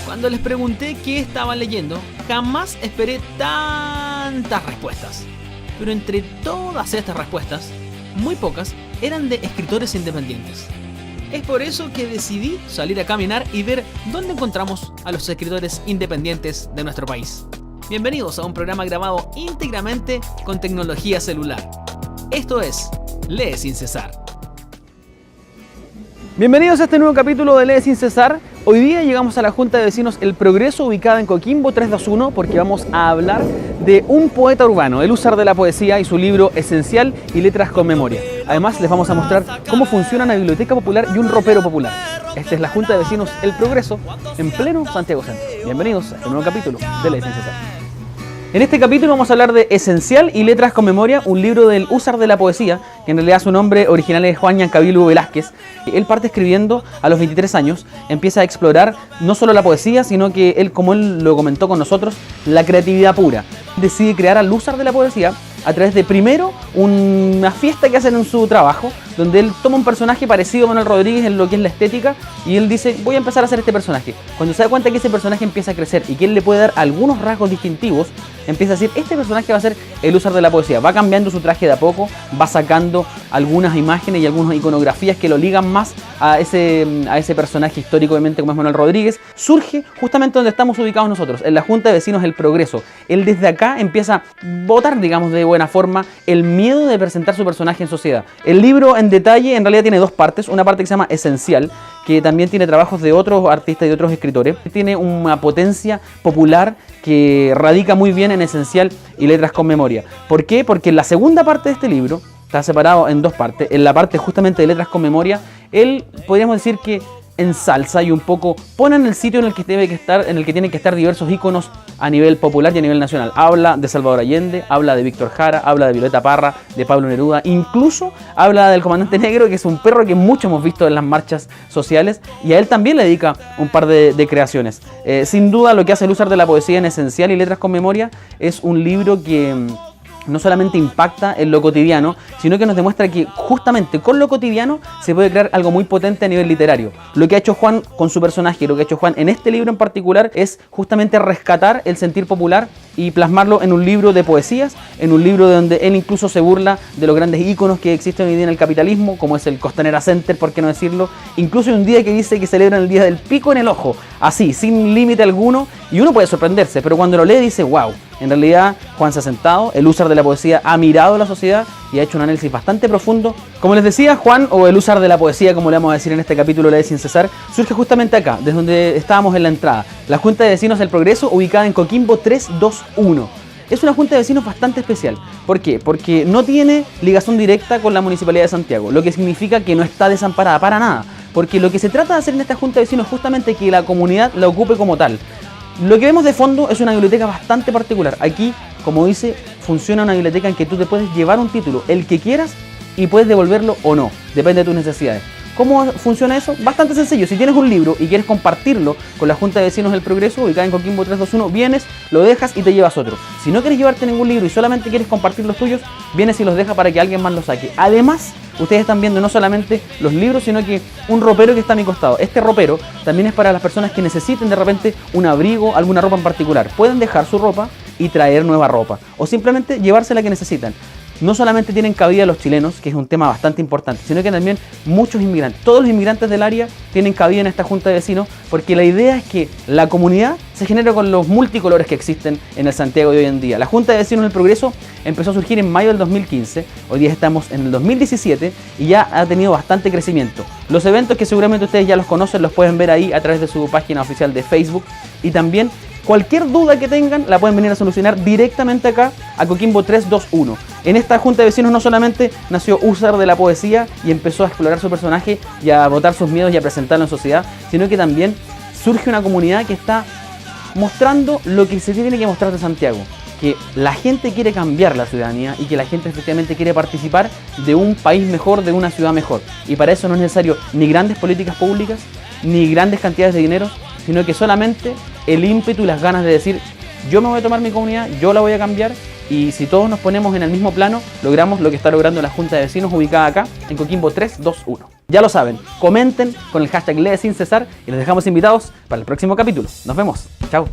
Cuando les pregunté qué estaban leyendo, jamás esperé tantas respuestas. Pero entre todas estas respuestas, muy pocas eran de escritores independientes. Es por eso que decidí salir a caminar y ver dónde encontramos a los escritores independientes de nuestro país. Bienvenidos a un programa grabado íntegramente con tecnología celular. Esto es Lee Sin Cesar. Bienvenidos a este nuevo capítulo de Lee Sin Cesar. Hoy día llegamos a la Junta de Vecinos El Progreso, ubicada en Coquimbo 321, porque vamos a hablar de un poeta urbano, el Húsar de la Poesía, y su libro Esencial y Letras con Memoria. Además, les vamos a mostrar cómo funciona una biblioteca popular y un ropero popular. Esta es la Junta de Vecinos El Progreso, en pleno Santiago Centro. Bienvenidos a este nuevo capítulo de Lee Sin Cesar. En este capítulo vamos a hablar de Esencial y Letras con Memoria, un libro del Húsar de la Poesía, que en realidad su nombre original es Juan Yancavilu Velázquez. Él parte escribiendo a los 23 años, empieza a explorar no solo la poesía, sino que él, como él lo comentó con nosotros, la creatividad pura. Decide crear al Húsar de la Poesía a través de, primero, una fiesta que hacen en su trabajo, donde él toma un personaje parecido a Manuel Rodríguez en lo que es la estética, y él dice, voy a empezar a hacer este personaje. Cuando se da cuenta que ese personaje empieza a crecer y que él le puede dar algunos rasgos distintivos, empieza a decir, este personaje va a ser el Húsar de la Poesía. Va cambiando su traje de a poco, va sacando algunas imágenes y algunas iconografías que lo ligan más a ese personaje histórico, obviamente, como es Manuel Rodríguez. Surge justamente donde estamos ubicados nosotros, en la Junta de Vecinos El Progreso. Él desde acá empieza a botar, digamos, de buena forma, el miedo de presentar su personaje en sociedad. El libro en detalle en realidad tiene dos partes. Una parte que se llama Esencial, que también tiene trabajos de otros artistas y de otros escritores. Tiene una potencia popular que radica muy bien en Esencial y Letras con Memoria. ¿Por qué? Porque en la segunda parte de este libro, está separado en dos partes, en la parte justamente de Letras con Memoria, él, podríamos decir que ensalza y un poco pone en el sitio en el que tienen que estar diversos íconos a nivel popular y a nivel nacional. Habla de Salvador Allende, habla de Víctor Jara, habla de Violeta Parra, de Pablo Neruda, incluso habla del Comandante Negro, que es un perro que muchos hemos visto en las marchas sociales, y a él también le dedica un par de creaciones. Sin duda, lo que hace el Húsar de la Poesía en Esencial y Letras con Memoria es un libro que no solamente impacta en lo cotidiano, sino que nos demuestra que justamente con lo cotidiano se puede crear algo muy potente a nivel literario. Lo que ha hecho Juan con su personaje, lo que ha hecho Juan en este libro en particular, es justamente rescatar el sentir popular y plasmarlo en un libro de poesías, en un libro donde él incluso se burla de los grandes íconos que existen hoy día en el capitalismo, como es el Costanera Center, por qué no decirlo. Incluso hay un día que dice que celebran el día del pico en el ojo, así, sin límite alguno, y uno puede sorprenderse, pero cuando lo lee dice, wow. En realidad, Juan se ha sentado, el Húsar de la Poesía ha mirado la sociedad y ha hecho un análisis bastante profundo. Como les decía, Juan, o el Húsar de la Poesía, como le vamos a decir en este capítulo de Lee Sin Cesar, surge justamente acá, desde donde estábamos en la entrada. La Junta de Vecinos del Progreso, ubicada en Coquimbo 321. Es una Junta de Vecinos bastante especial. ¿Por qué? Porque no tiene ligación directa con la Municipalidad de Santiago, lo que significa que no está desamparada para nada. Porque lo que se trata de hacer en esta Junta de Vecinos es justamente que la comunidad la ocupe como tal. Lo que vemos de fondo es una biblioteca bastante particular. Aquí, como dice, funciona una biblioteca en que tú te puedes llevar un título, el que quieras, y puedes devolverlo o no, depende de tus necesidades. ¿Cómo funciona eso? Bastante sencillo. Si tienes un libro y quieres compartirlo con la Junta de Vecinos del Progreso, ubicada en Coquimbo 321, vienes, lo dejas y te llevas otro. Si no quieres llevarte ningún libro y solamente quieres compartir los tuyos, vienes y los dejas para que alguien más los saque. Además, ustedes están viendo no solamente los libros, sino que un ropero que está a mi costado. Este ropero también es para las personas que necesiten de repente un abrigo, alguna ropa en particular. Pueden dejar su ropa y traer nueva ropa, o simplemente llevarse la que necesitan. No solamente tienen cabida los chilenos, que es un tema bastante importante, sino que también muchos inmigrantes. Todos los inmigrantes del área tienen cabida en esta Junta de Vecinos, porque la idea es que la comunidad se genere con los multicolores que existen en el Santiago de hoy en día. La Junta de Vecinos del Progreso empezó a surgir en mayo del 2015, hoy día estamos en el 2017 y ya ha tenido bastante crecimiento. Los eventos que seguramente ustedes ya los conocen, los pueden ver ahí a través de su página oficial de Facebook, y también cualquier duda que tengan la pueden venir a solucionar directamente acá a Coquimbo 321. En esta Junta de Vecinos no solamente nació Húsar de la Poesía y empezó a explorar su personaje y a botar sus miedos y a presentarlo en sociedad, sino que también surge una comunidad que está mostrando lo que se tiene que mostrar de Santiago, que la gente quiere cambiar la ciudadanía y que la gente efectivamente quiere participar de un país mejor, de una ciudad mejor. Y para eso no es necesario ni grandes políticas públicas, ni grandes cantidades de dinero, sino que solamente el ímpetu y las ganas de decir, yo me voy a tomar mi comunidad, yo la voy a cambiar, y si todos nos ponemos en el mismo plano, logramos lo que está logrando la Junta de Vecinos ubicada acá en Coquimbo 321. Ya lo saben, comenten con el hashtag Lee sin cesar y los dejamos invitados para el próximo capítulo. Nos vemos. Chao.